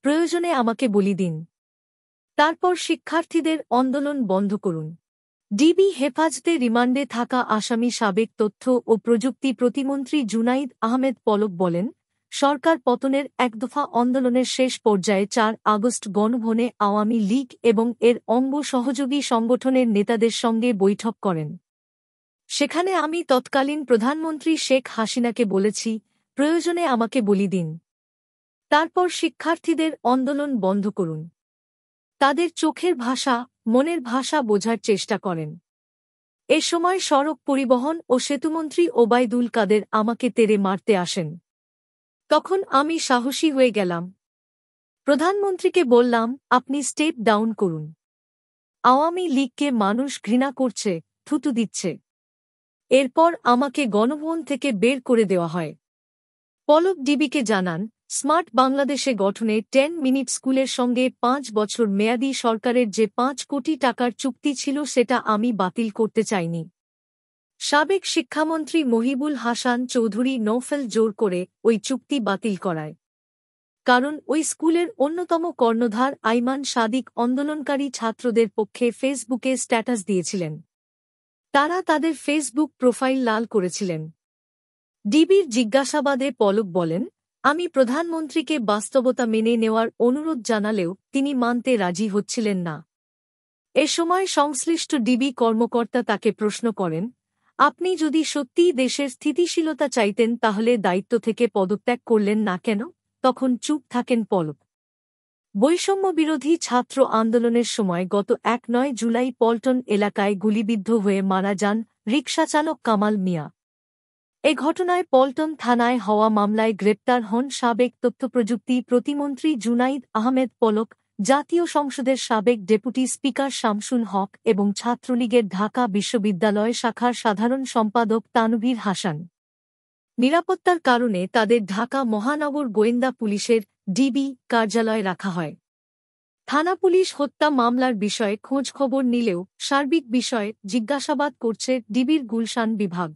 প্রয়োজনে আমাকে বলি দিন। তারপর শিক্ষার্থীদের আন্দোলন বন্ধ করুন। ডিবি হেফাজতে রিমান্ডে থাকা আসামি সাবেক তথ্য ও প্রযুক্তি প্রতিমন্ত্রী জুনাইদ আহমেদ পলক বলেন, সরকার পতনের একদফা আন্দোলনের শেষ পর্যায়ে ৪ আগস্ট গণভবনে আওয়ামী লীগ এবং এর অঙ্গ সহযোগী সংগঠনের নেতাদের সঙ্গে বৈঠক করেন। সেখানে আমি তৎকালীন প্রধানমন্ত্রী শেখ হাসিনাকে বলেছি, প্রয়োজনে আমাকে বলি দিন। তারপর শিক্ষার্থীদের আন্দোলন বন্ধ করুন। তাদের চোখের ভাষা, মনের ভাষা বোঝার চেষ্টা করেন। এ সময় সড়ক পরিবহন ও সেতুমন্ত্রী ওবায়দুল কাদের আমাকে তেড়ে মারতে আসেন। তখন আমি সাহসী হয়ে গেলাম। প্রধানমন্ত্রীকে বললাম, আপনি স্টেপ ডাউন করুন। আওয়ামী লীগকে মানুষ ঘৃণা করছে, থুতু দিচ্ছে। এরপর আমাকে গণভবন থেকে বের করে দেওয়া হয়। পলক ডিবিকে জানান, স্মার্ট বাংলাদেশে গঠনে 10 মিনিট স্কুলের সঙ্গে 5 বছর মেয়াদী সরকারের যে 5 কোটি টাকার চুক্তি ছিল সেটা আমি বাতিল করতে চাইনি। সাবেক শিক্ষামন্ত্রী মহিবুল হাসান চৌধুরী নৌফেল জোর করে ওই চুক্তি বাতিল করায়। কারণ ওই স্কুলের অন্যতম কর্ণধার আইমান সাদিক আন্দোলনকারী ছাত্রদের পক্ষে ফেসবুকে স্ট্যাটাস দিয়েছিলেন। তারা তাদের ফেসবুক প্রোফাইল লাল করেছিলেন। ডিবির জিজ্ঞাসাবাদে পলক বলেন, আমি প্রধানমন্ত্রীকে বাস্তবতা মেনে নেওয়ার অনুরোধ জানালেও তিনি মানতে রাজি হচ্ছিলেন না। এ সময় সংশ্লিষ্ট ডিবি কর্মকর্তা তাকে প্রশ্ন করেন, আপনি যদি সত্যিই দেশের স্থিতিশীলতা চাইতেন তাহলে দায়িত্ব থেকে পদত্যাগ করলেন না কেন? তখন চুপ থাকেন পলক। বৈষম্যবিরোধী ছাত্র আন্দোলনের সময় গত ১-৯ জুলাই পল্টন এলাকায় গুলিবিদ্ধ হয়ে মারা যান রিকশাচালক কামাল মিয়া। এ ঘটনায় পল্টন থানায় হওয়া মামলায় গ্রেপ্তার হন সাবেক তথ্যপ্রযুক্তি প্রতিমন্ত্রী জুনাইদ আহমেদ পলক, জাতীয় সংসদের সাবেক ডেপুটি স্পিকার শামসুল হক এবং ছাত্রলীগের ঢাকা বিশ্ববিদ্যালয় শাখার সাধারণ সম্পাদক তানভীর হাসান। নিরাপত্তার কারণে তাদের ঢাকা মহানগর গোয়েন্দা পুলিশের ডিবি কার্যালয়ে রাখা হয়। থানা পুলিশ হত্যা মামলার বিষয়ে খোঁজখবর নিলেও সার্বিক বিষয়ে জিজ্ঞাসাবাদ করছে ডিবির গুলশান বিভাগ।